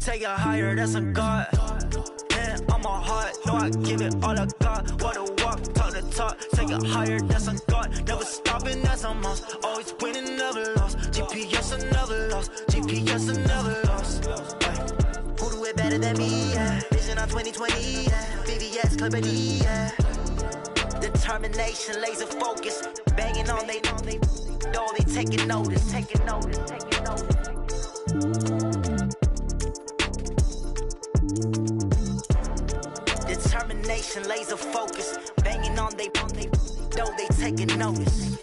take it higher, that's a God. Man, on my heart, know I give it all I got. What a walk, talk the talk, take it higher, that's a God. Never stopping, that's a must. Always winning, never lost. GPS, I never lost. GPS, I never lost. Who do it better than me? Yeah. Vision on 2020. Yeah. VVS, Clippity. Yeah. Determination, laser focus, banging on they door, they taking notice, taking notice, taking notice. Determination, laser focus, banging on they door, they taking notice.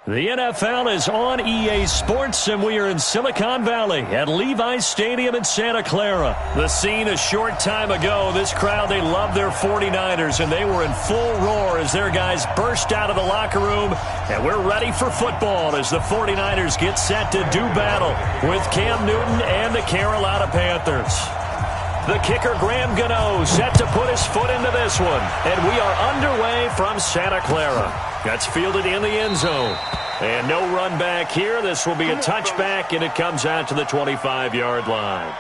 The NFL is on EA Sports, and we are in Silicon Valley at Levi's Stadium in Santa Clara. The scene a short time ago. This crowd, they love their 49ers, and they were in full roar as their guys burst out of the locker room. And we're ready for football as the 49ers get set to do battle with Cam Newton and the Carolina Panthers. The kicker, Graham Gano, set to put his foot into this one. And we are underway from Santa Clara. That's fielded in the end zone. And no run back here. This will be a touchback, and it comes out to the 25-yard line.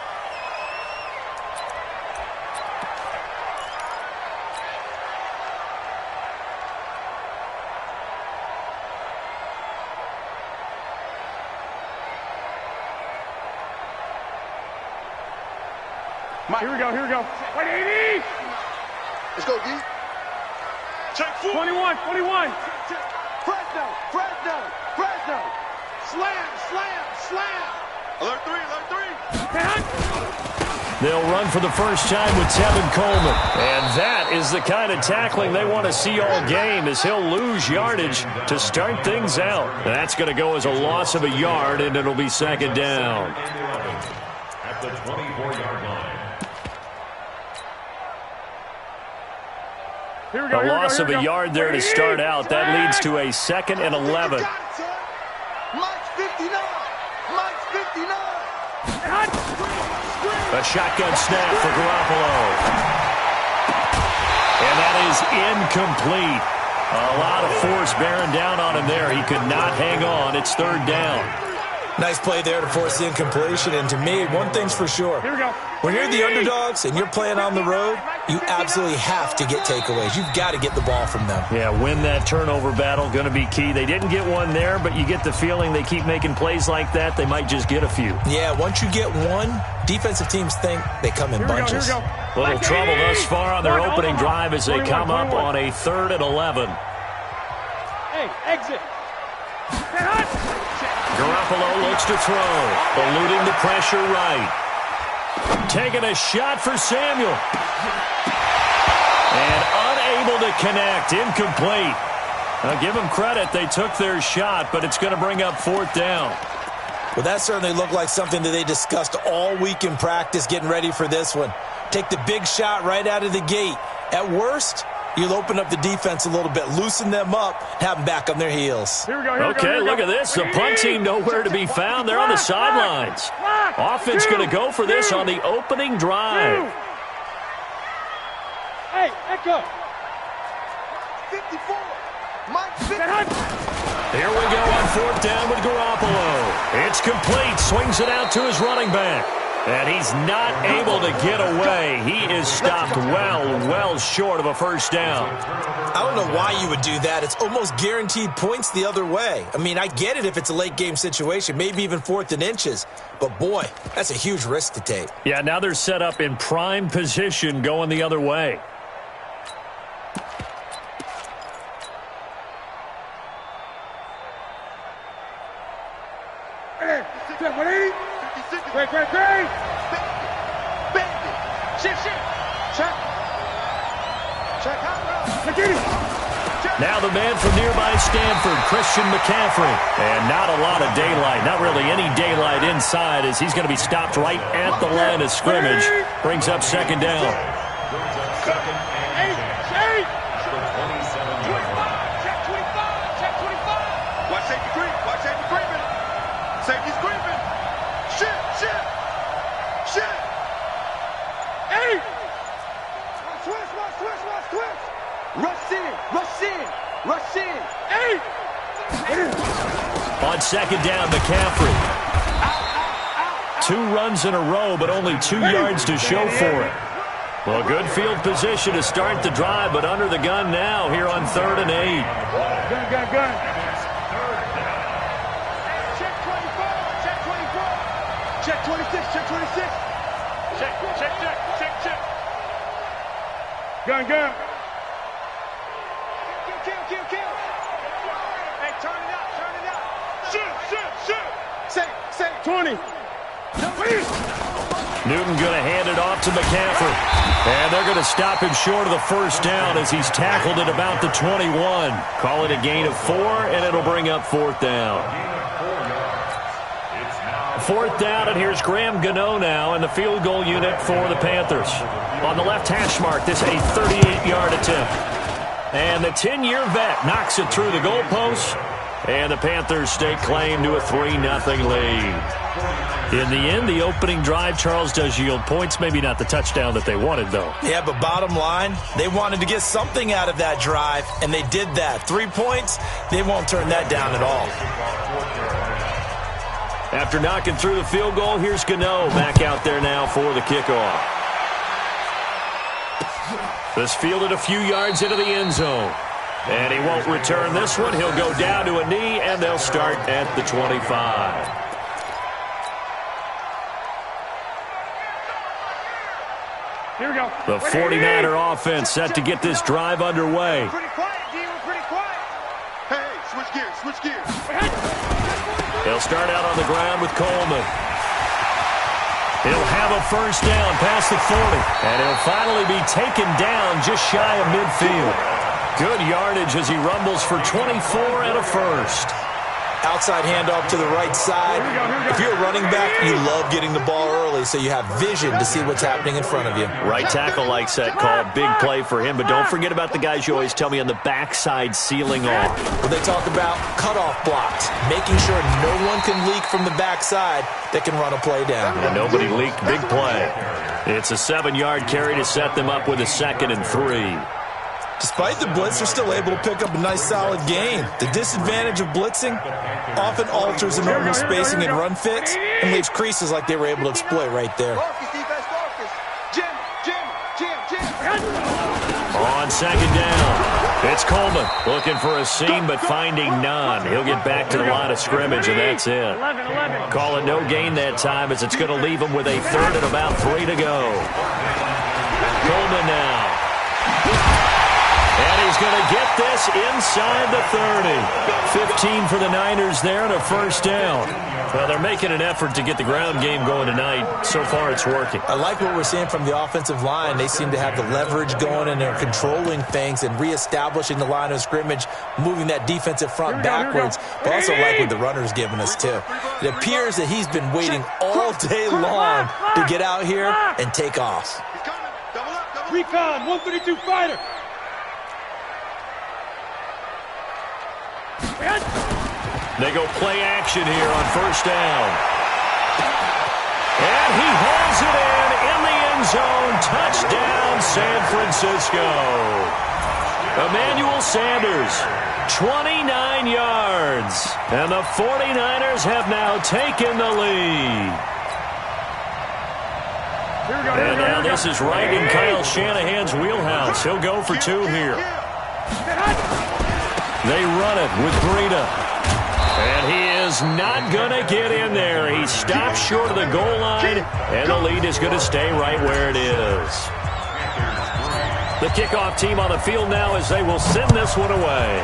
Here we go, here we go. 180! Let's go, D. Check 21. Fresno. Slam. Alert three. They'll run for the first time with Tevin Coleman. And that is the kind of tackling they want to see all game, as he'll lose yardage to start things out. That's going to go as a loss of a yard, and it'll be second down. At the 24-yard line. A loss of a yard there to start out. That leads to a 2nd and 11. A shotgun snap for Garoppolo. And that is incomplete. A lot of force bearing down on him there. He could not hang on. It's 3rd down. Nice play there to force the incompletion. And to me, one thing's for sure. Here we go. When you're the underdogs and you're playing on the road, you absolutely have to get takeaways. You've got to get the ball from them. Yeah, win that turnover battle, going to be key. They didn't get one there, but you get the feeling they keep making plays like that, they might just get a few. Yeah, once you get one, defensive teams think they come in bunches. Little trouble thus far on their opening drive as they come up on a 3rd and 11. Hey, exit. Garoppolo looks to throw. Eluding the pressure right. Taking a shot for Samuel. And unable to connect. Incomplete. Now give them credit. They took their shot, but it's going to bring up fourth down. Well, that certainly looked like something that they discussed all week in practice getting ready for this one. Take the big shot right out of the gate. At worst, you'll open up the defense a little bit, loosen them up, have them back on their heels. Here we go, Okay, look at this. The punt team nowhere to be found. They're on the sidelines. Offense going to go for this on the opening drive. Hey, echo. 54. Mike 50. Here we go on fourth down with Garoppolo. It's complete. Swings it out to his running back. And he's not able to get away. He is stopped well short of a first down. I don't know why you would do that. It's almost guaranteed points the other way. I mean, I get it if it's a late game situation, maybe even 4th and inches. But, boy, that's a huge risk to take. Yeah, now they're set up in prime position going the other way. Great. Shift. Check. Now the man from nearby Stanford, Christian McCaffrey. And not a lot of daylight, not really any daylight inside as he's going to be stopped right at the line of scrimmage. Brings up second down. Safety's creeping. Shit. Hey! Twist. Rush in. Hey! On second down, McCaffrey. 2 runs in a row, but only 2 yards to show for it. Well, good field position to start the drive, but under the gun now here on 3rd and 8. Gun. Check 26. Check. Gun. Kill. Hey, turn it up. Shoot. Say. 20. Newton going to hand it off to McCaffrey. And they're going to stop him short of the first down as he's tackled at about the 21. Call it a gain of 4, and it'll bring up 4th down. 4th down, and here's Graham Gano now in the field goal unit for the Panthers. On the left hash mark, this a 38-yard attempt. And the 10-year vet knocks it through the goalpost, and the Panthers stake claim to a 3-0 lead. In the end, the opening drive, Charles, does yield points. Maybe not the touchdown that they wanted, though. Yeah, but bottom line, they wanted to get something out of that drive, and they did that. 3 points, they won't turn that down at all. After knocking through the field goal, here's Gano back out there now for the kickoff. This fielded a few yards into the end zone. And he won't return this one. He'll go down to a knee, and they'll start at the 25. Here we go. The 49er offense set to get this drive underway. Pretty quiet, D. We're pretty quiet. Hey, switch gears. They'll start out on the ground with Coleman. He'll have a first down past the 40. And he'll finally be taken down just shy of midfield. Good yardage as he rumbles for 24 and a first. Outside handoff to the right side. If you're a running back, you love getting the ball early so you have vision to see what's happening in front of you. Right tackle likes that call. Big play for him. But don't forget about the guys you always tell me on the backside sealing off. Well, they talk about cutoff blocks, making sure no one can leak from the backside that can run a play down. And nobody leaked. Big play. It's a 7-yard carry to set them up with a 2nd and 3. Despite the blitz, they're still able to pick up a nice, solid gain. The disadvantage of blitzing often alters the normal spacing and run fits and leaves creases like they were able to exploit right there. Jim. On second down, it's Coleman looking for a seam but finding none. He'll get back to the line of scrimmage, and that's it. 11. Call it no gain that time as it's going to leave him with a 3rd and about 3 to go. Coleman now. And he's going to get this inside the 30. 15 for the Niners there and a first down. Well, they're making an effort to get the ground game going tonight. So far, it's working. I like what we're seeing from the offensive line. They seem to have the leverage going, and they're controlling things and reestablishing the line of scrimmage, moving that defensive front backwards. But also like what the runner's giving us, too. It appears that he's been waiting all day long to get out here and take off. Recon, 132 fighter. They go play action here on first down. And he hauls it in the end zone. Touchdown, San Francisco. Emmanuel Sanders, 29 yards. And the 49ers have now taken the lead. And now this is right in Kyle Shanahan's wheelhouse. He'll go for two here. They run it with Breida. And he is not going to get in there. He stops short of the goal line, and the lead is going to stay right where it is. The kickoff team on the field now as they will send this one away.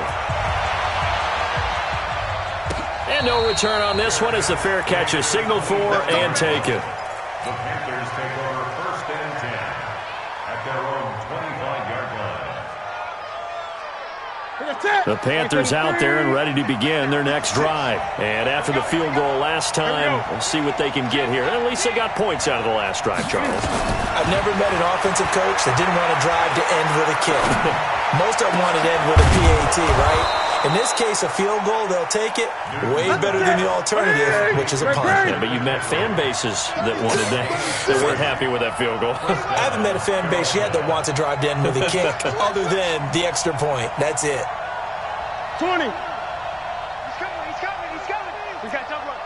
And no return on this one as the fair catch is signaled for and taken. The Panthers take over first and 10 at their own 25-yard line. The Panthers out there and ready to begin their next drive. And after the field goal last time, we'll see what they can get here. At least they got points out of the last drive, Charles. I've never met an offensive coach that didn't want to drive to end with a kick. Most of them wanted to end with a PAT, right? In this case, a field goal, they'll take it. Way better than the alternative, which is a punt. Yeah, but you've met fan bases that wanted that, that weren't happy with that field goal. I haven't met a fan base yet that wants to drive to end with a kick, other than the extra point. That's it. 20. He's coming. He's got double up.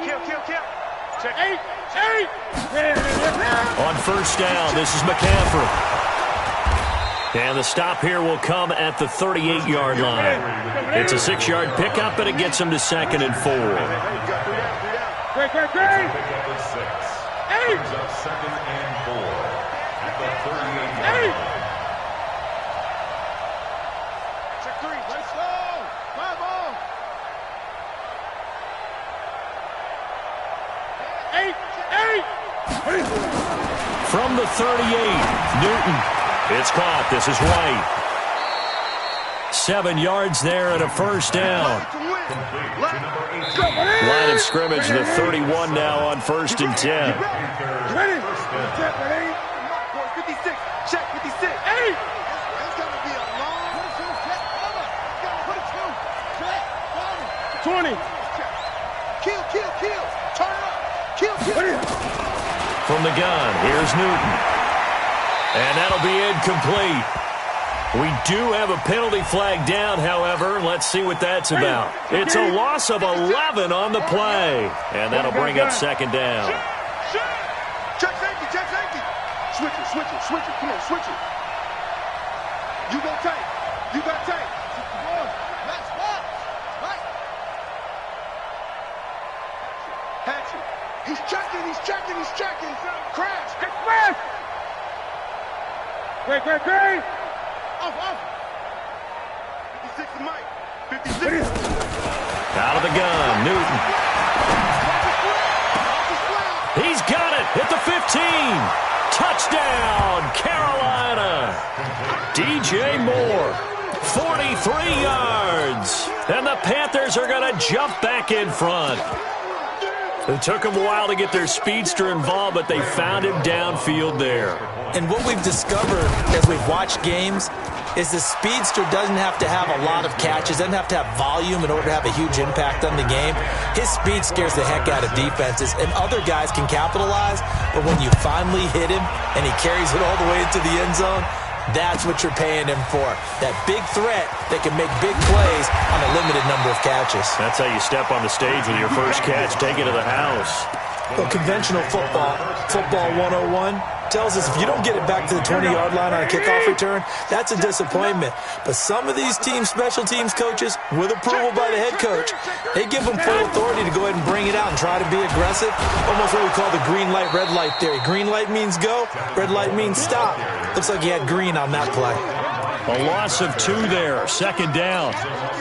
Kill. Check. 8. On first down, this is McCaffrey. And the stop here will come at the 38-yard line. It's a 6-yard pickup, but it gets him to 2nd and 4. Great. Pick up the 6. Brings up 2nd and 4 at the 38-yard line. Check 3. Let's go. Come on. 8. From the 38, Newton. It's caught. This is White. 7 yards there and a first down. Line of scrimmage, the 31 now on 1st and 10. Ready? 56. Check 56. 8. It's going to be a long 20. Kill. Turn up. Kill. From the gun, here's Newton. And that'll be incomplete. We do have a penalty flag down, however. Let's see what that's about. It's a loss of 11 on the play. And that'll bring up 2nd down. Check safety. Switch it. Come on, switch it. You got tape. Hatchet. He's checking. Crash. Express. Great. Off. 56 to Mike. 56. Out of the gun, Newton. He's got it at the 15. Touchdown, Carolina. DJ Moore, 43 yards. And the Panthers are going to jump back in front. It took them a while to get their speedster involved, but they found him downfield there. And what we've discovered as we've watched games is the speedster doesn't have to have a lot of catches, doesn't have to have volume in order to have a huge impact on the game. His speed scares the heck out of defenses, and other guys can capitalize, but when you finally hit him and he carries it all the way into the end zone, that's what you're paying him for. That big threat that can make big plays on a limited number of catches. That's how you step on the stage with your first catch, take it to the house. Well, conventional football 101, tells us if you don't get it back to the 20-yard line on a kickoff return, that's a disappointment. But some of these special teams coaches, with approval by the head coach, they give them full authority to go ahead and bring it out and try to be aggressive. Almost what we call the green light, red light theory. Green light means go, red light means stop. Looks like he had green on that play. A loss of 2 there, second down.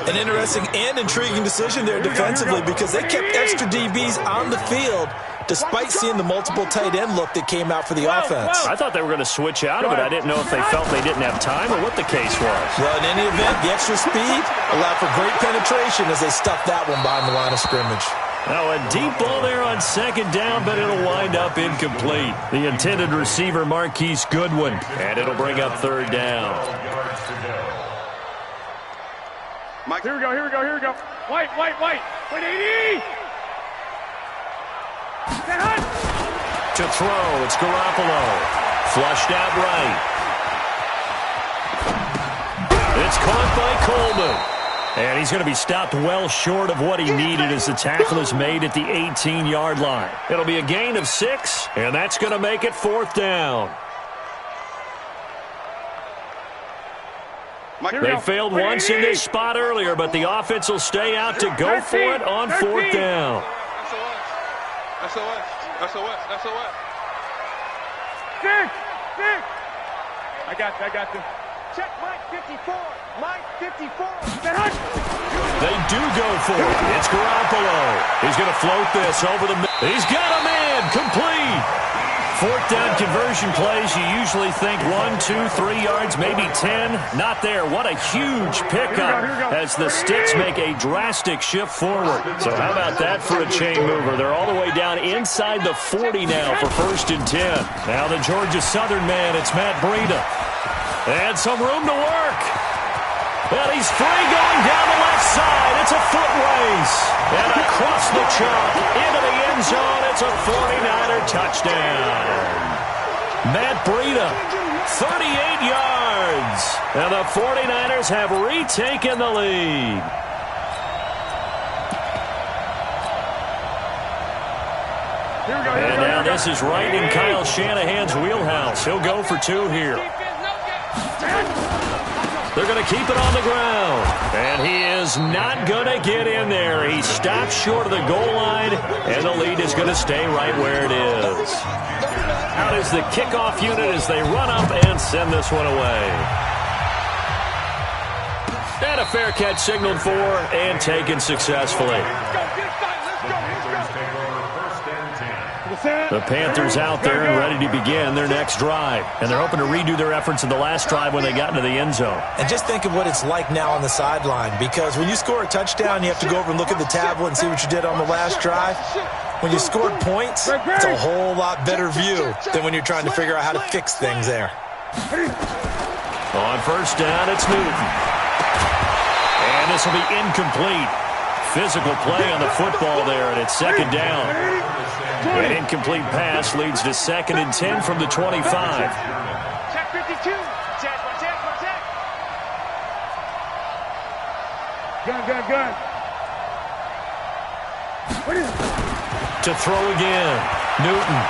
An interesting and intriguing decision there defensively because they kept extra DBs on the field despite seeing the multiple tight end look that came out for the offense. I thought they were going to switch out of it. I didn't know if they felt they didn't have time or what the case was. Well, in any event, the extra speed allowed for great penetration as they stuffed that one behind the line of scrimmage. Now a deep ball there on second down, but it'll wind up incomplete. The intended receiver, Marquise Goodwin, and it'll bring up third down. Mike, here we go. White. Wait, 80! To throw, it's Garoppolo. Flushed out right. It's caught by Coleman. And he's going to be stopped well short of what he needed as the tackle is made at the 18-yard line. It'll be a gain of 6, and that's going to make it fourth down. They failed once in this spot earlier, but the offense will stay out to go for it on fourth down. SOS. 6. I got you. Check Mike 54. They do go for it. It's Garoppolo. He's going to float this over the middle. He's got a man complete. Fourth down conversion plays, you usually think 1, 2, 3 yards, maybe 10. Not there. What a huge pickup as the Sticks make a drastic shift forward. So how about that for a chain mover? They're all the way down inside the 40 now for 1st and 10. Now the Georgia Southern man, it's Matt Breida. And some room to work. And he's free going down the left side. It's a foot race. And across the chalk into the end zone. It's a 49er touchdown. Matt Breida, 38 yards. And the 49ers have retaken the lead. And now this is right in Kyle Shanahan's wheelhouse. He'll go for 2 here. They're going to keep it on the ground. And he is not going to get in there. He stops short of the goal line, and the lead is going to stay right where it is. Out is the kickoff unit as they run up and send this one away. And a fair catch signaled for and taken successfully. The Panthers out there and ready to begin their next drive. And they're hoping to redo their efforts in the last drive when they got into the end zone. And just think of what it's like now on the sideline, because when you score a touchdown, you have to go over and look at the tablet and see what you did on the last drive. When you scored points, it's a whole lot better view than when you're trying to figure out how to fix things there. On first down, it's Newton. And this will be incomplete. Physical play on the football there, and it's second down. An incomplete pass leads to 2nd and 10 from the 25. Check 52. Check. Gun. To throw again. Newton.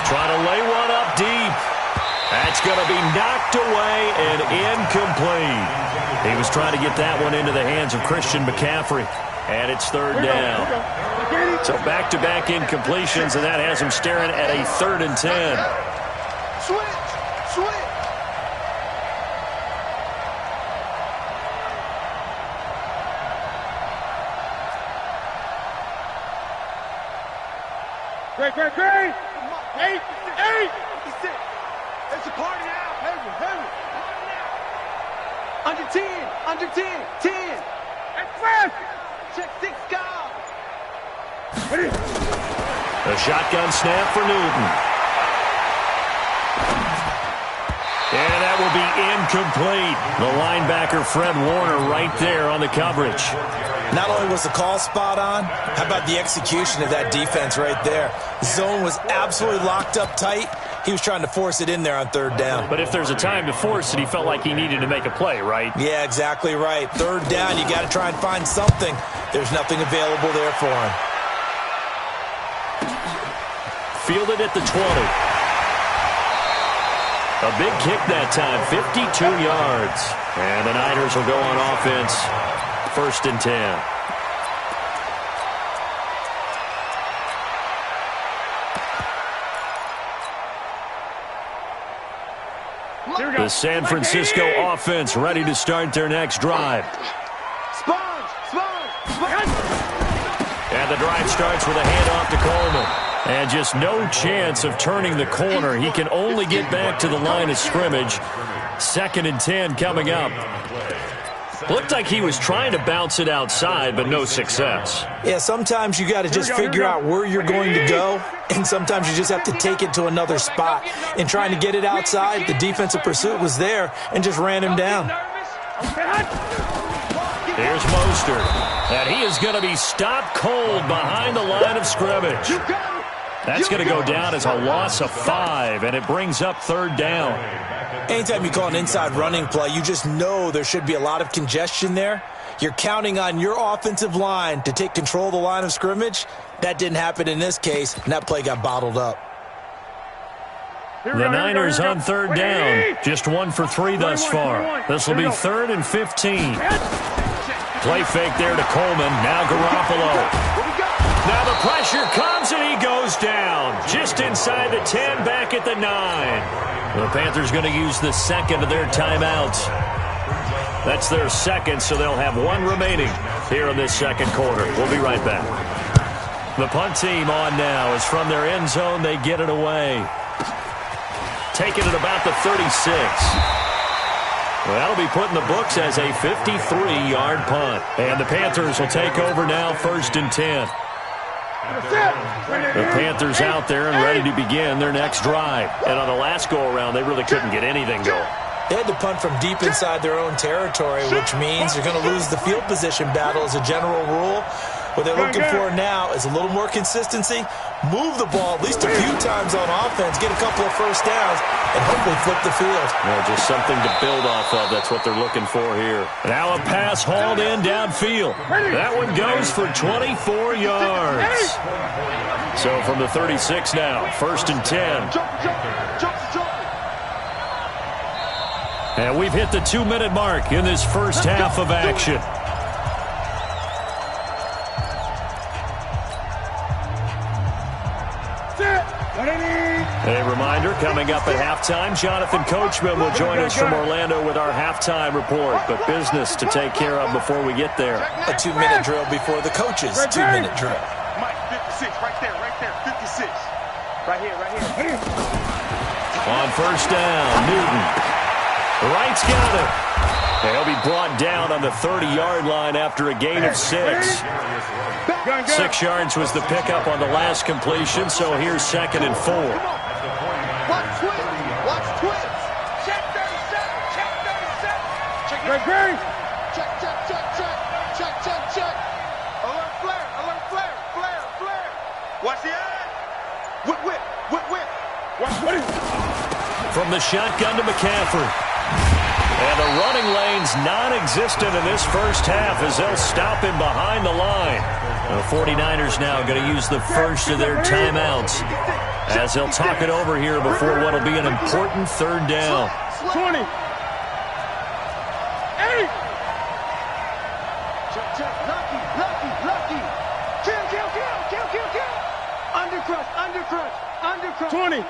Trying to lay one up deep. That's going to be knocked away and incomplete. He was trying to get that one into the hands of Christian McCaffrey. And it's third down. So back-to-back incompletions, and that has him staring at a 3rd and 10. Switch. Great. 8. It's a party now. Heavy. Under 10. 10. Express. Check 6 guard. A shotgun snap for Newton. And that will be incomplete. The linebacker, Fred Warner, right there on the coverage. Not only was the call spot on, how about the execution of that defense right there? The zone was absolutely locked up tight. He was trying to force it in there on third down. But if there's a time to force it, he felt like he needed to make a play, right? Yeah, exactly right. Third down, you got to try and find something. There's nothing available there for him. Fielded at the 20. A big kick that time, 52 yards. And the Niners will go on offense, 1st and 10. The San Francisco offense ready to start their next drive. And the drive starts with a handoff to Coleman. And just no chance of turning the corner. He can only get back to the line of scrimmage. 2nd and 10 coming up. Looked like he was trying to bounce it outside, but no success. Yeah, sometimes you got to just figure out where you're going to go, and sometimes you just have to take it to another spot. In trying to get it outside, the defensive pursuit was there and just ran him down. Here's Mostert, and he is going to be stopped cold behind the line of scrimmage. That's going to go down as a loss of 5, and it brings up 3rd down. Anytime you call an inside running play, you just know there should be a lot of congestion there. You're counting on your offensive line to take control of the line of scrimmage. That didn't happen in this case, and that play got bottled up. The Niners on 3rd down. Just 1 for 3 thus far. This will be 3rd and 15. Play fake there to Coleman. Now Garoppolo. Now the pressure comes, and he goes down. Just inside the 10, back at the 9. The Panthers going to use the 2nd of their timeouts. That's their 2nd, so they'll have 1 remaining here in this 2nd quarter. We'll be right back. The punt team on now is from their end zone. They get it away. Taking it about the 36. Well, that'll be put in the books as a 53-yard punt. And the Panthers will take over now, 1st and 10. The Panthers out there and ready to begin their next drive. And on the last go-around, they really couldn't get anything going. They had to punt from deep inside their own territory, which means they're going to lose the field position battle as a general rule. What they're looking for now is a little more consistency, move the ball at least a few times on offense, get a couple of first downs, and hopefully flip the field. Well, just something to build off of. That's what they're looking for here. Now a pass hauled in downfield. That one goes for 24 yards. So from the 36 now, 1st and 10. And we've hit the 2-minute mark in this first half of action. A reminder, coming up at halftime, Jonathan Coachman will join us from Orlando with our halftime report. But business to take care of before we get there. A 2-minute drill before the coach's 2-minute drill. Mike, 56, right there, 56. Right here. On 1st down, Newton. Wright's got it. And he'll be brought down on the 30-yard line after a gain of 6. 6 yards was the pickup on the last completion, so here's 2nd and 4. Watch twins. Check 37. Check 37. Check. Alert flare. Watch the eye. Whip. Watch. From the shotgun to McCaffrey. And the running lane's non-existent in this first half as they'll stop him behind the line. The 49ers now going to use the first of their timeouts as they'll talk it over here before what will be an important 3rd down. 20. 8. Lucky. Kill. Undercrush. 20.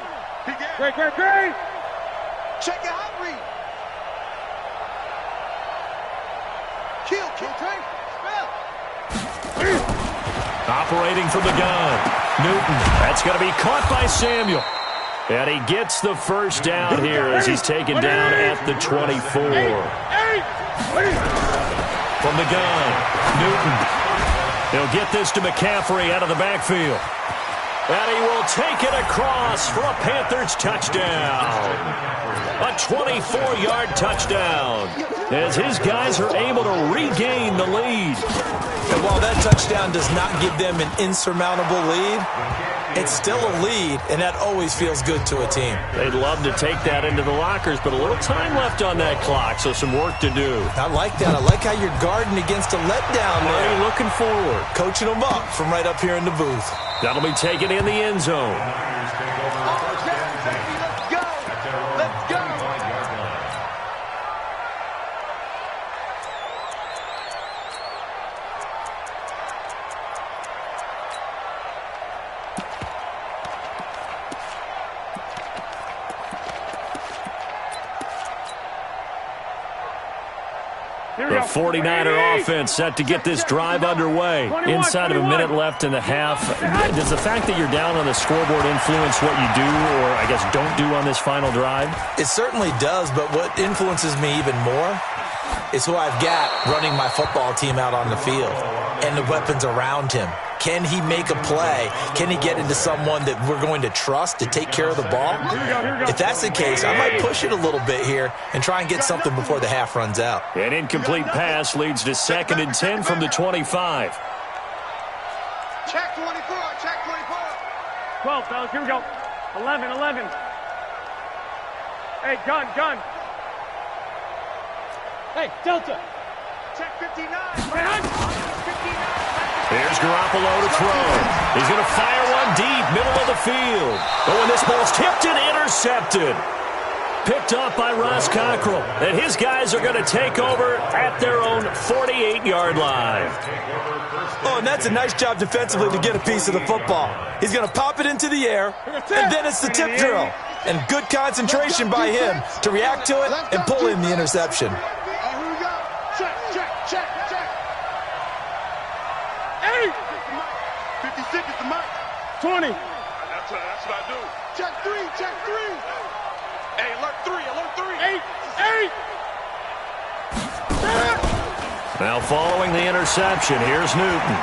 Great. Check your hot read. Kill, Trey. Spell. Operating from the gun. Newton. That's going to be caught by Samuel. And he gets the first down here as he's taken down at the 24. From the gun, Newton. He'll get this to McCaffrey out of the backfield. And he will take it across for a Panthers touchdown. A 24-yard touchdown as his guys are able to regain the lead. And while that touchdown does not give them an insurmountable lead, it's still a lead, and that always feels good to a team. They'd love to take that into the lockers, but a little time left on that clock, so some work to do. I like that. I like how you're guarding against a letdown there. Already looking forward. Coaching them up from right up here in the booth. That'll be taken in the end zone. Let's go. The 49er offense set to get this drive underway. Inside of a minute left in the half. Does the fact that you're down on the scoreboard influence what you do or, I guess, don't do on this final drive? It certainly does, but what influences me even more is who I've got running my football team out on the field and the weapons around him. Can he make a play? Can he get into someone that we're going to trust to take care of the ball? If that's the case, I might push it a little bit here and try and get something before the half runs out. An incomplete pass leads to 2nd and 10 from the 25. Check 24, check 24. 12, fellas, here we go. 11. Hey, gun. Hey, Delta. Check 59. Right on. 59. Here's Garoppolo to throw. He's going to fire one deep, middle of the field. But when this ball's tipped and intercepted. Picked off by Ross Cockrell. And his guys are going to take over at their own 48-yard line. Oh, and that's a nice job defensively to get a piece of the football. He's going to pop it into the air, and then it's the tip drill. And good concentration by him to react to it and pull in the interception. Here we go. Check. 8. 56 is the mark. 20. That's what I do. Check 3. Hey, alert 3. 8. Now following the interception, here's Newton.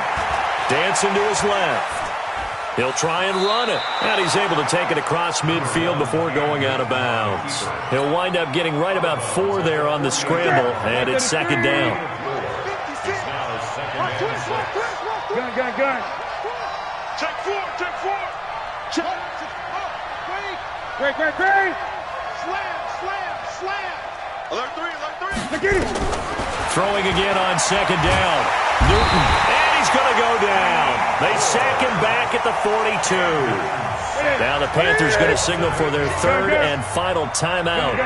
Dancing to his left. He'll try and run it. And he's able to take it across midfield before going out of bounds. He'll wind up getting right about 4 there on the scramble, and it's 2nd down. Gun. Check 4. Great. Slam. Alert 3. Look at him. Throwing again on 2nd down. Newton, and he's going to go down. They sack him back at the 42. Now the Panthers going to signal for their 3rd and final timeout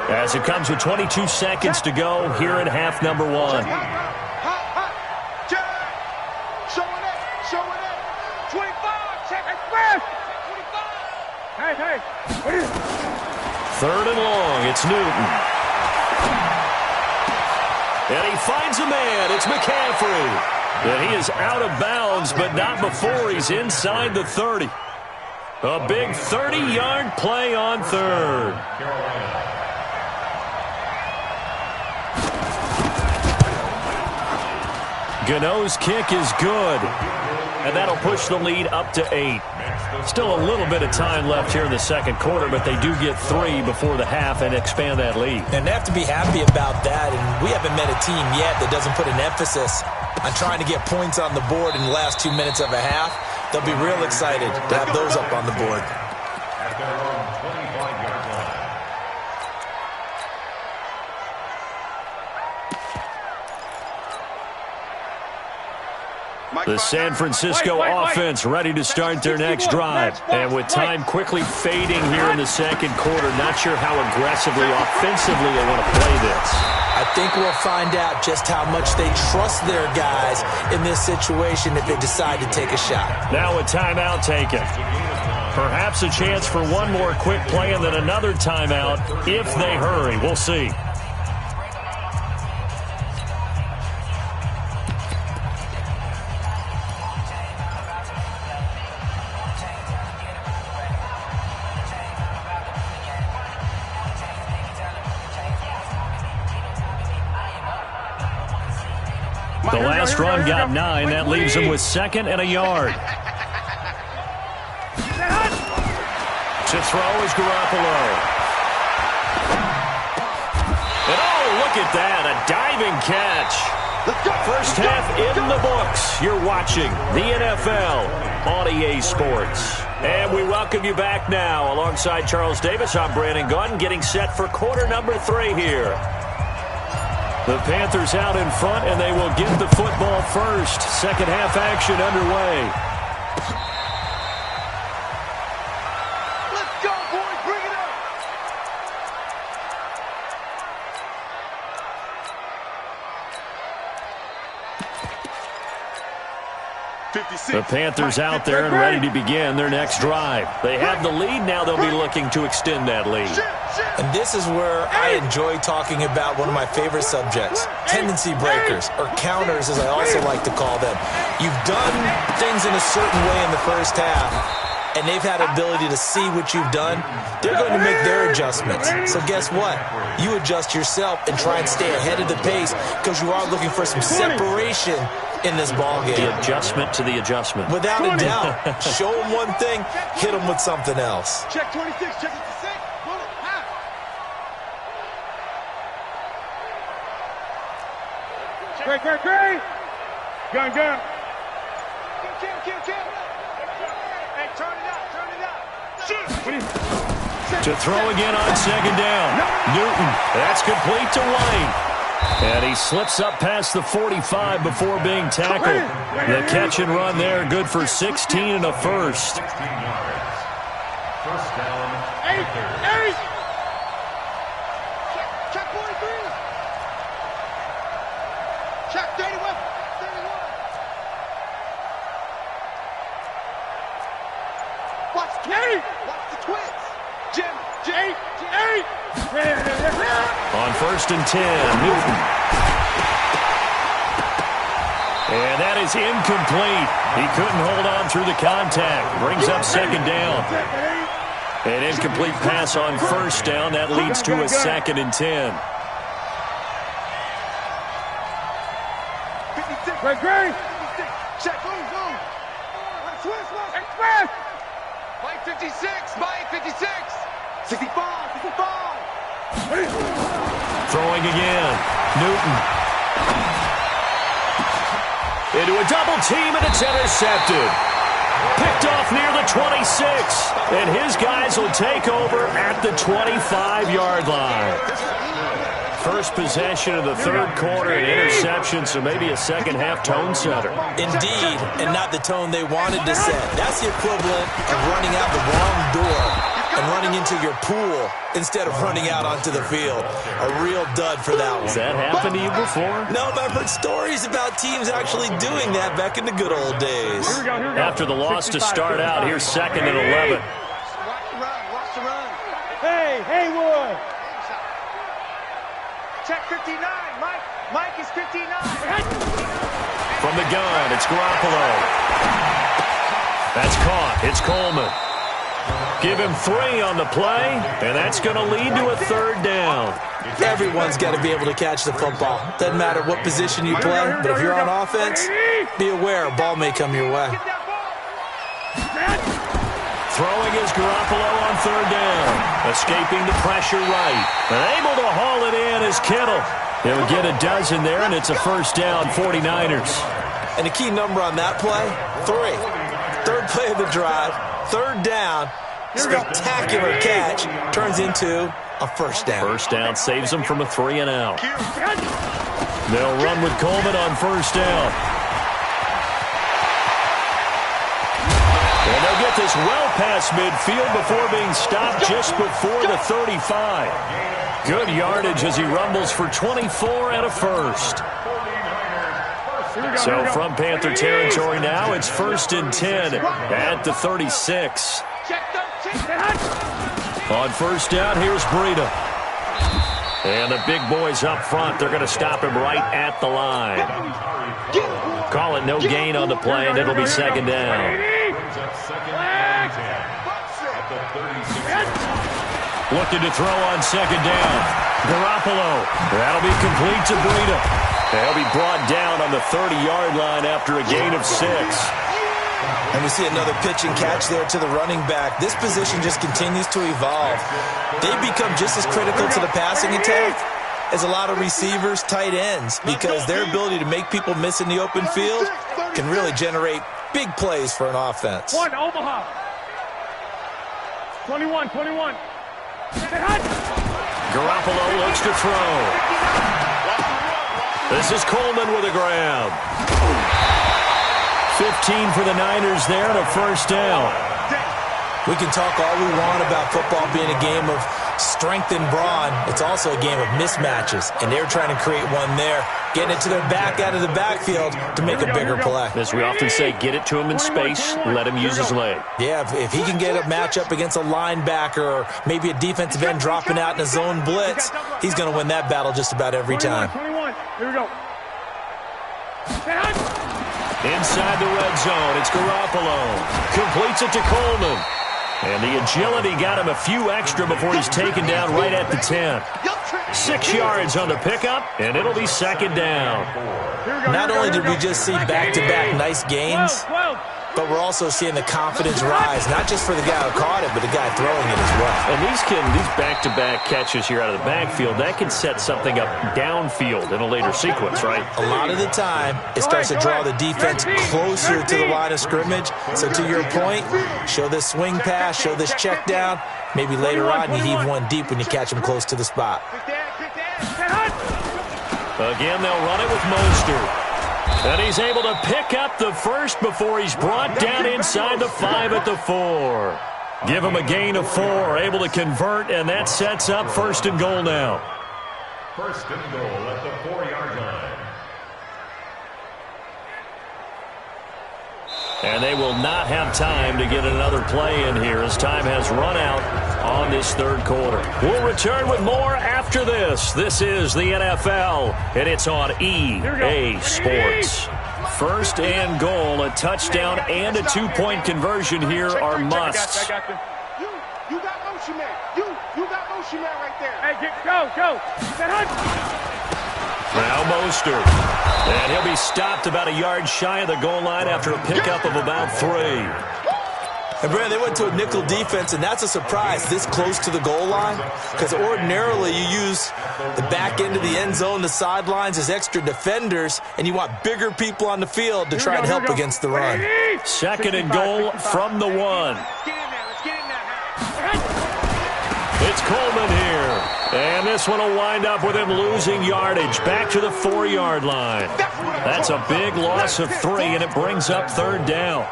as it comes with 22 seconds to go here in half number 1. Check. Showing it. 25. Check it. 25. Hey. What is it? 3rd and long. It's Newton. And he finds a man. It's McCaffrey. And he is out of bounds, but not before he's inside the 30. A big 30-yard play on 3rd. Gano's kick is good. And that'll push the lead up to 8. Still a little bit of time left here in the 2nd quarter, but they do get 3 before the half and expand that lead. And they have to be happy about that, and we haven't met a team yet that doesn't put an emphasis on trying to get points on the board in the last 2 minutes of a half. They'll be real excited to have those up on the board. At their own 25-yard line. The San Francisco offense ready to start their next drive. And with time quickly fading here in the 2nd quarter, not sure how aggressively, offensively they want to play this. I think we'll find out just how much they trust their guys in this situation if they decide to take a shot. Now a timeout taken. Perhaps a chance for one more quick play and then another timeout if they hurry. We'll see. The last run got 9. That leaves him with 2nd and a yard. To throw is Garoppolo. And oh, look at that, a diving catch. First half in the books. You're watching the NFL on EA Sports. And we welcome you back now. Alongside Charles Davis, I'm Brandon Gunn, getting set for quarter number 3 here. The Panthers out in front, and they will get the football first. 2nd half action underway. Let's go, boys. Bring it up. The Panthers out there and ready to begin their next drive. They have the lead. Now they'll be looking to extend that lead. And this is where I enjoy talking about one of my favorite subjects, tendency breakers, or counters as I also like to call them. You've done things in a certain way in the first half, and they've had ability to see what you've done. They're going to make their adjustments. So guess what? You adjust yourself and try and stay ahead of the pace because you are looking for some separation in this ball game. The adjustment to the adjustment. Without a doubt. Show them one thing, hit them with something else. Check 26, check 26. Great. Gun. Kill. Hey, turn it up. To throw again on second down. Newton, that's complete to White. And he slips up past the 45 before being tackled. The catch and run there, good for 16 and a first. 16 yards. First down. 8. Check 43. Check 31. Watch the twins. Jim. On first and 10, Newton. And that is incomplete. He couldn't hold on through the contact. Brings up second down. An incomplete pass on first down. That leads to a second and 10. Great. Check. Move. Express. Mike 56. 65. Throwing again. Newton. Into a double team, and it's intercepted. Picked off near the 26. And his guys will take over at the 25-yard line. First possession of the third quarter, an interception, so maybe a second-half tone setter. Indeed, and not the tone they wanted to set. That's the equivalent of running out the wrong door and running into your pool instead of running out onto the field. A real dud for that one. Has that happened to you before? No, but I've heard stories about teams actually doing that back in the good old days. Here we go. After the loss to start out, here's second and 11. Watch the run. Hey, Haywood. Check 59. Mike is 59. From the gun, it's Garoppolo. That's caught. It's Coleman. Give him 3 on the play, and that's going to lead to a third down. Everyone's got to be able to catch the football. Doesn't matter what position you play, but if you're on offense, be aware a ball may come your way. Throwing is Garoppolo on third down. Escaping the pressure right. And able to haul it in is Kittle. He'll get a dozen there, and it's a first down, 49ers. And the key number on that play, 3. Third play of the drive, third down, spectacular catch, turns into a first down. First down saves them from a 3 and out. They'll run with Coleman on first down. And they'll get this well past midfield before being stopped just before the 35. Good yardage as he rumbles for 24 and a first. So from Panther territory now, it's first and 10 at the 36. On first down, here's Breida. And the big boys up front, they're going to stop him right at the line. Call it no gain on the play, and it'll be second down. Looking to throw on second down. Garoppolo. That'll be complete to Breida. They'll be brought down on the 30-yard line after a gain of 6. And we see another pitch and catch there to the running back. This position just continues to evolve. They become just as critical to the passing attack as a lot of receivers, tight ends, because their ability to make people miss in the open field can really generate big plays for an offense. One, Omaha. 21. Garoppolo looks to throw. This is Coleman with a grab. 15 for the Niners there and a first down. We can talk all we want about football being a game of strength and brawn. It's also a game of mismatches, and they're trying to create one there, getting it to their back out of the backfield to make a bigger play. As we often say, get it to him in space, let him use his leg. Yeah, if he can get a matchup against a linebacker or maybe a defensive end dropping out in a zone blitz, he's going to win that battle just about every time. 21. Here we go. Inside the red zone, it's Garoppolo. Completes it to Coleman. And the agility got him a few extra before he's taken down right at the 10. 6 yards on the pickup, and it'll be second down. Not only did we just see back-to-back nice gains, but we're also seeing the confidence rise, not just for the guy who caught it, but the guy throwing it as well. And these back-to-back catches here out of the backfield, that can set something up downfield in a later sequence, right? A lot of the time, it starts to draw the defense closer to the line of scrimmage. So to your point, show this swing pass, show this check down. Maybe later on you heave one deep when you catch him close to the spot. Again, they'll run it with Mostert. And he's able to pick up the first before he's brought down inside the 5 at the 4. Give him a gain of 4, able to convert, and that sets up first and goal now. First and goal at the 4-yard line. And they will not have time to get another play in here as time has run out on this third quarter. We'll return with more after this. This is the NFL, and it's on EA Sports. First and goal, a touchdown and a 2-point conversion here are musts. You got motion man. You got motion man right there. Hey, go. Now Mostert. And he'll be stopped about a yard shy of the goal line after a pickup of about 3. And, Brad, they went to a nickel defense, and that's a surprise this close to the goal line, because ordinarily you use the back end of the end zone, the sidelines as extra defenders, and you want bigger people on the field to try and help against the run. Second and goal from the 1. It's Coleman here. And this one will wind up with him losing yardage back to the 4-yard line. That's a big loss of 3, and it brings up third down.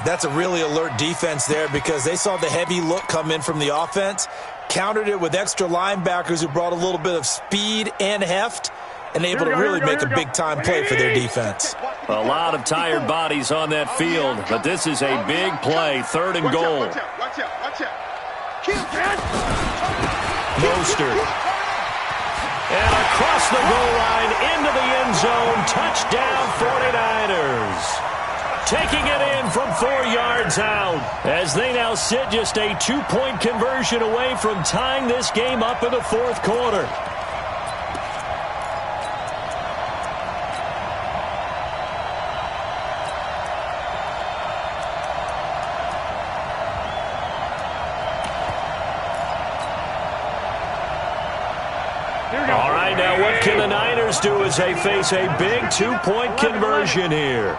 That's a really alert defense there because they saw the heavy look come in from the offense, countered it with extra linebackers who brought a little bit of speed and heft, and able to really make a big-time play for their defense. A lot of tired bodies on that field, but this is a big play, third and goal. Watch out. Mostert. And across the goal line into the end zone. Touchdown 49ers. Taking it in from 4 yards out as they now sit just a 2-point conversion away from tying this game up in the fourth quarter. All right, now what can the Niners do as they face a big 2-point conversion here?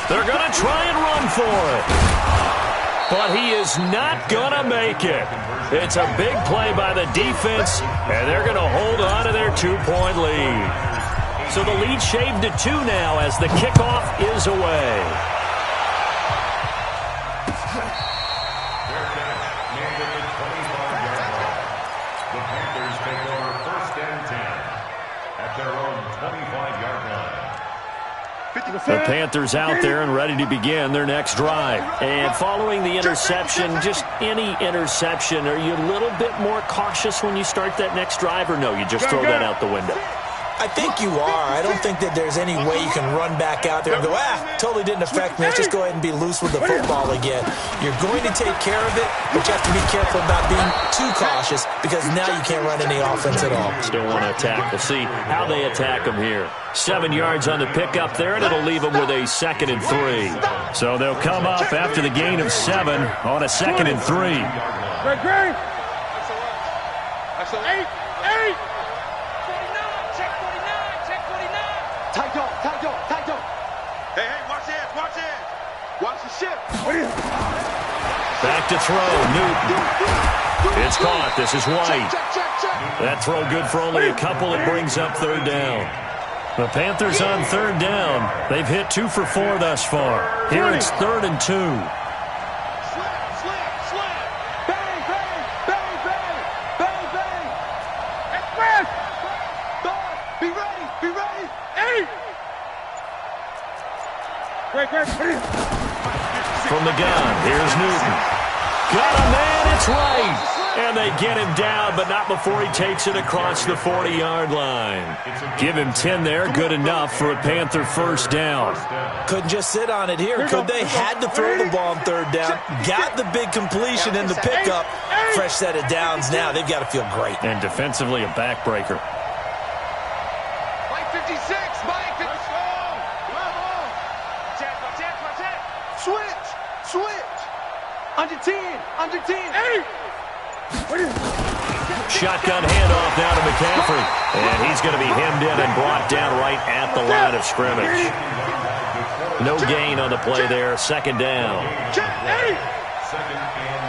They're going to try and run for it. But he is not going to make it. It's a big play by the defense, and they're going to hold on to their 2-point lead. So the lead shaved to 2 now as the kickoff is away. The Panthers out there and ready to begin their next drive. And following the interception, just any interception, are you a little bit more cautious when you start that next drive, or no, you just throw that out the window? I think you are. I don't think that there's any way you can run back out there and go, totally didn't affect me. Let's just go ahead and be loose with the football again. You're going to take care of it, but you have to be careful about being too cautious because now you can't run any offense at all. Still want to attack. We'll see how they attack them here. 7 yards on the pickup there, and it'll leave them with a 2nd and 3. So they'll come up after the gain of 7 on a 2nd and 3. Great. 8. Hey, watch it. Watch the ship. Back to throw, Newton. It's caught. This is White. That throw good for only a couple. It brings up third down. The Panthers on third down. They've hit 2 for 4 thus far. Here it's 3rd and 2. From the gun, here's Newton. Got him, man, it's right. And they get him down, but not before he takes it across the 40-yard line. Give him 10 there, good enough for a Panther first down. Couldn't just sit on it here, could they? Had to throw the ball on third down. Got the big completion in the pickup. Fresh set of downs now. They've got to feel great. And defensively, a backbreaker. Mike 56, Mike 56. Switch. Under 10. Hey! Shotgun handoff now to McCaffrey. And he's going to be hemmed in and brought down right at the line of scrimmage. No gain on the play there. Second down. Second and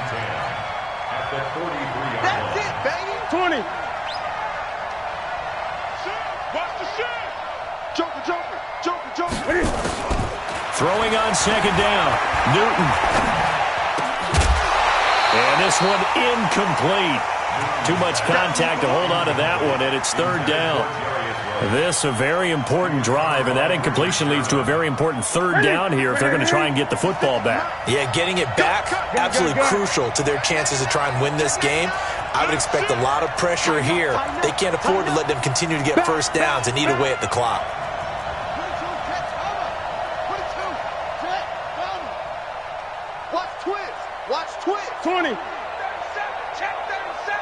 10 at the 43-yard line. That's it, baby. 20. Watch the shot. Joker. Throwing on second down. Newton. And this one incomplete. Too much contact to hold on to that one, and it's third down. This a very important drive, and that incompletion leads to a very important third down here if they're going to try and get the football back. Yeah, getting it back, absolutely crucial to their chances to try and win this game. I would expect a lot of pressure here. They can't afford to let them continue to get first downs and eat away at the clock. Watch twist. 20. 37. Check 37.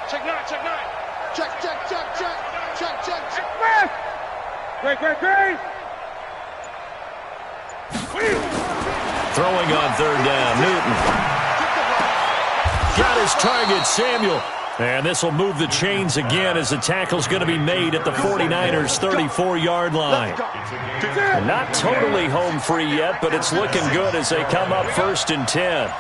Check 9. Great. Throwing on third down, Newton. Got his target, Samuel. And this will move the chains again as the tackle's going to be made at the 49ers' 34-yard line. Not totally home free yet, but it's looking good as they come up first and 10.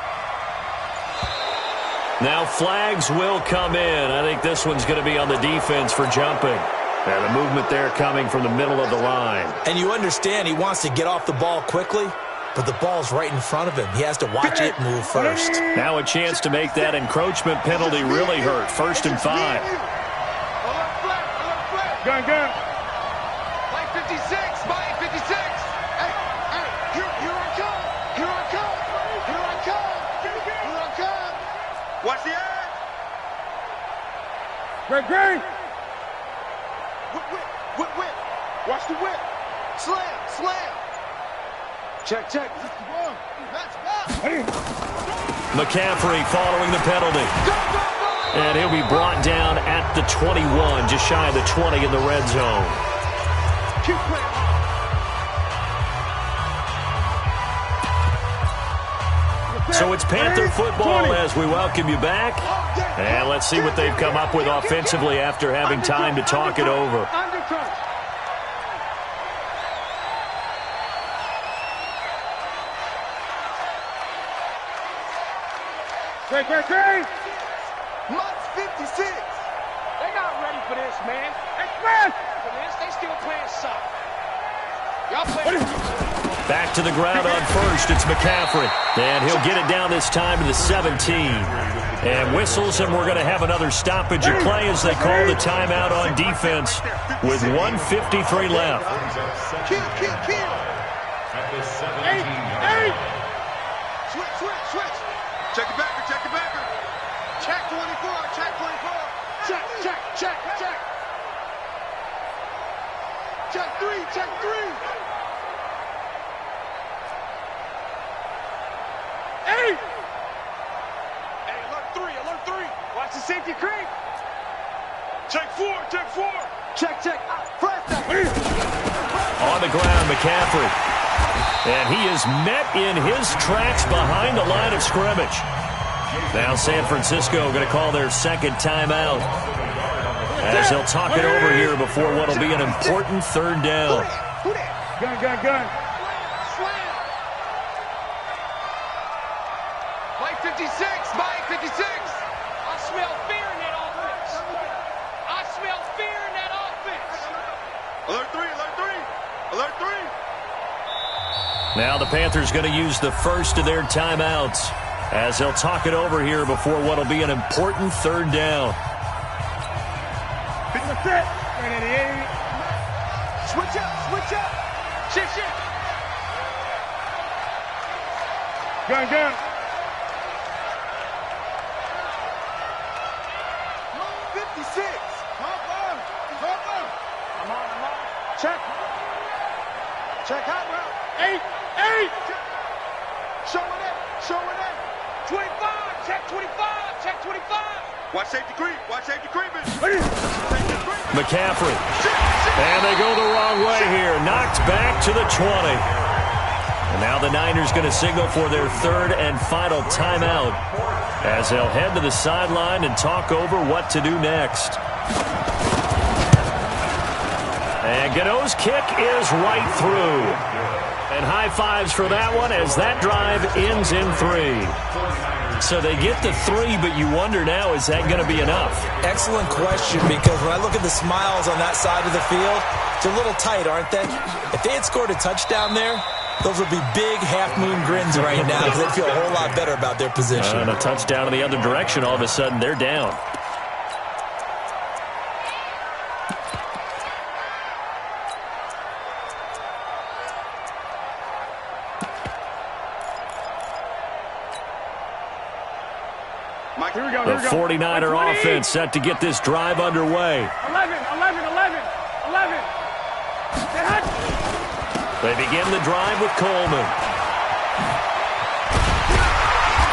Now flags will come in. I think this one's going to be on the defense for jumping. And the movement there coming from the middle of the line. And you understand he wants to get off the ball quickly, but the ball's right in front of him. He has to watch it move first. Now a chance to make that encroachment penalty really hurt. First and 5. Gun. Mike 56. Hey, here I come. Watch the edge. Great. Whip. Watch the whip. Slam. Check. McCaffrey following the penalty. And he'll be brought down at the 21, just shy of the 20 in the red zone. So it's Panther football as we welcome you back. And let's see what they've come up with offensively after having time to talk it over. Great. Mike's 56. They're not ready for this, man. They still playing soccer. Y'all play. Back to the ground on first. It's McCaffrey. And he'll get it down this time to the 17. And whistles, and we're going to have another stoppage of play as they call the timeout on defense with 1:53 left. Kill. At the 17-yard line. Switch. Check it backer. Check 24. Check. Check 3. Hey, alert 3. Watch the safety creep. Check 4. Check. Flat down. On the ground, McCaffrey. And he is met in his tracks behind the line of scrimmage. Now San Francisco going to call their second timeout as they'll talk it over here before what will be an important third down. Gun. Mike 56. I smell fear in that offense. Alert 3. Now the Panthers going to use the first of their timeouts as they'll talk it over here before what will be an important third down. Switch up. Shit. Gun down. 56. I'm on. Check. Check hot route. 8. Show it in. 25. Check 25. Check 25. Watch safety creep. McCaffrey. And they go the wrong way here. Knocked back to the 20. And now the Niners going to signal for their third and final timeout as they'll head to the sideline and talk over what to do next. And Gano's kick is right through. And high fives for that one as that drive ends in 3. So they get to 3, but you wonder now, is that going to be enough? Excellent question, because when I look at the smiles on that side of the field, they're a little tight, aren't they? If they had scored a touchdown there, those would be big half-moon grins right now because they'd feel a whole lot better about their position. And a touchdown in the other direction, all of a sudden they're down. Mike, here we go. The 49er offense set to get this drive underway. 11. They begin the drive with Coleman.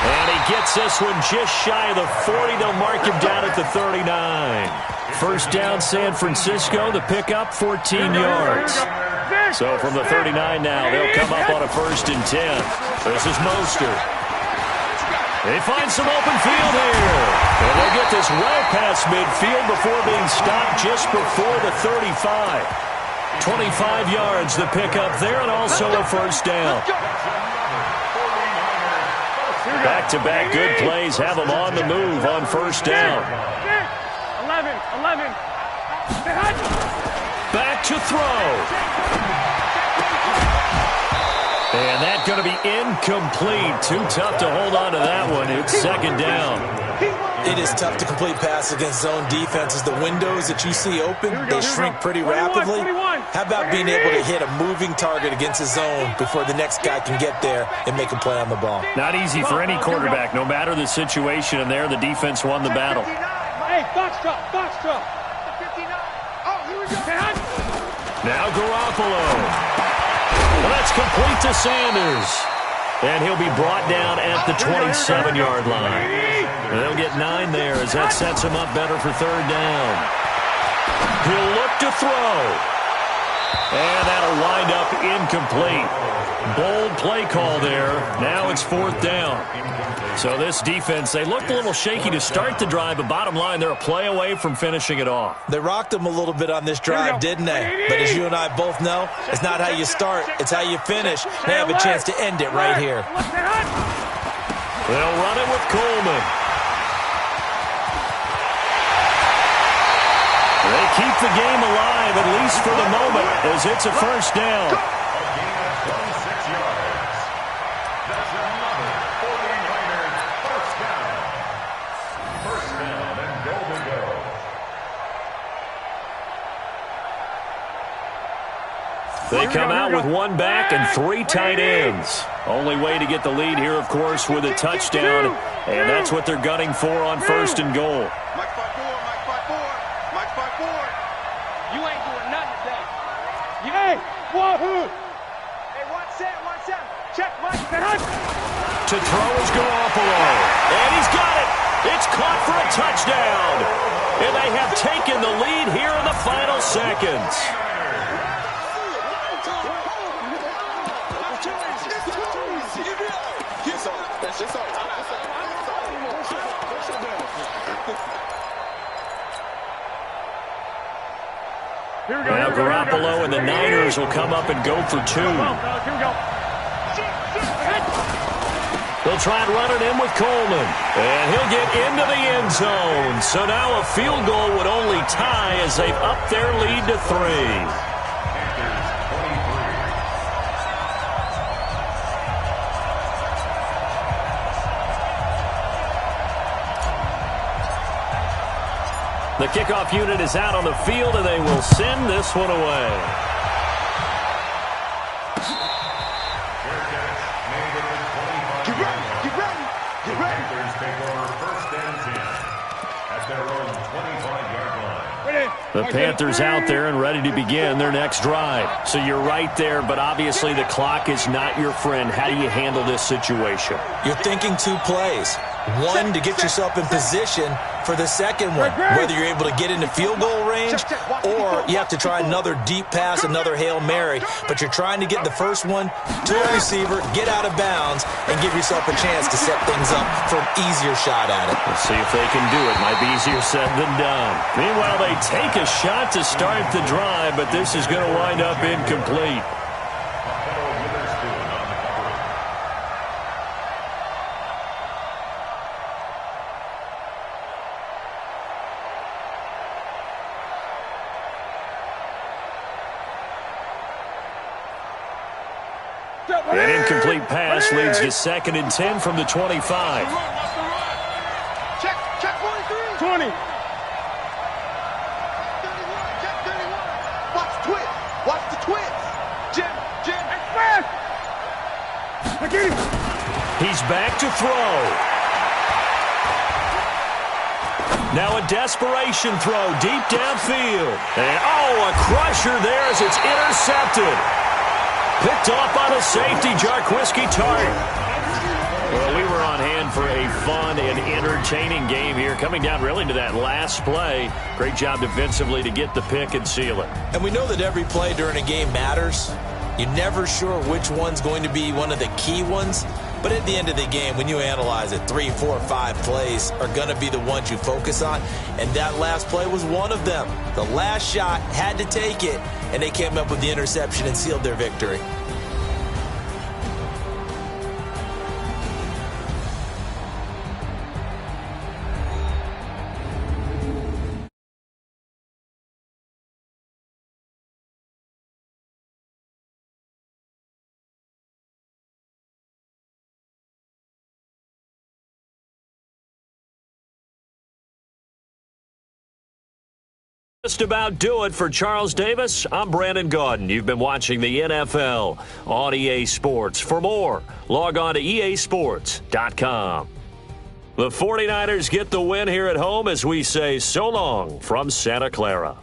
And he gets this one just shy of the 40. They'll mark him down at the 39. First down, San Francisco. The pickup, 14 yards. So from the 39 now, they'll come up on a 1st and 10. This is Mostert. They find some open field here. And they'll get this well past midfield before being stopped just before the 35. 25 yards the pickup there, and also a 1st down. Back-to-back good plays have them on the move on 1st down. 11. Back to throw. And that's going to be incomplete. Too tough to hold on to that one. It's 2nd down. It is tough to complete passes against zone defenses. The windows that you see open, they shrink pretty rapidly. How about being able to hit a moving target against a zone before the next guy can get there and make a play on the ball? Not easy for any quarterback, no matter the situation, and there the defense won the battle. Hey, box drop. 59. Oh, here we go. Now Garoppolo. Well, that's complete to Sanders. And he'll be brought down at the 27-yard line. They'll get 9 there as that sets him up better for 3rd down. He'll look to throw. And that'll wind up incomplete. Bold play call there. Now it's 4th down. So this defense, they looked a little shaky to start the drive, but bottom line, they're a play away from finishing it off. They rocked them a little bit on this drive, didn't they? But as you and I both know, it's not how you start, it's how you finish. They have a chance to end it right here. They'll run it with Coleman. They keep the game alive, at least for the moment, as it's a 1st down. They come out with 1 back and 3 tight ends. Only way to get the lead here, of course, with a touchdown. And that's what they're gunning for on 1st and goal. Mike 5-4. You ain't doing nothing today. Hey, wahoo! Hey, 1-7. Check, Mike. To throw is Garoppolo. And he's got it. It's caught for a touchdown. And they have taken the lead here in the final seconds. Now Garoppolo and the Niners will come up and go for 2. They'll try and run it in with Coleman. And he'll get into the end zone. So now a field goal would only tie as they've upped their lead to 3. The kickoff unit is out on the field, and they will send this one away. Get ready. The Panthers out there and ready to begin their next drive. So you're right there, but obviously the clock is not your friend. How do you handle this situation? You're thinking 2 plays. One, to get yourself in position for the second one, whether you're able to get into field goal range or you have to try another deep pass, another Hail Mary. But you're trying to get the first one to a receiver, get out of bounds, and give yourself a chance to set things up for an easier shot at it. Let's see if they can do it. Might be easier said than done. Meanwhile, they take a shot to start the drive, but this is going to wind up incomplete. An incomplete pass leads to 2nd and 10 from the 25. Check 43. 20. Check 31. Watch the twist. Watch the twist. Jim. Express. McGee. He's back to throw. Now a desperation throw deep downfield. And, a crusher there as it's intercepted. Picked off by the safety, Jarquiski Tart. Well, we were on hand for a fun and entertaining game here, coming down really to that last play. Great job defensively to get the pick and seal it. And we know that every play during a game matters. You're never sure which one's going to be one of the key ones. But at the end of the game, when you analyze it, 3, 4, 5 plays are going to be the ones you focus on. And that last play was one of them. The last shot had to take it, and they came up with the interception and sealed their victory. Just about do it for Charles Davis. I'm Brandon Gaudin. You've been watching the NFL on EA Sports. For more, log on to easports.com. The 49ers get the win here at home as we say so long from Santa Clara.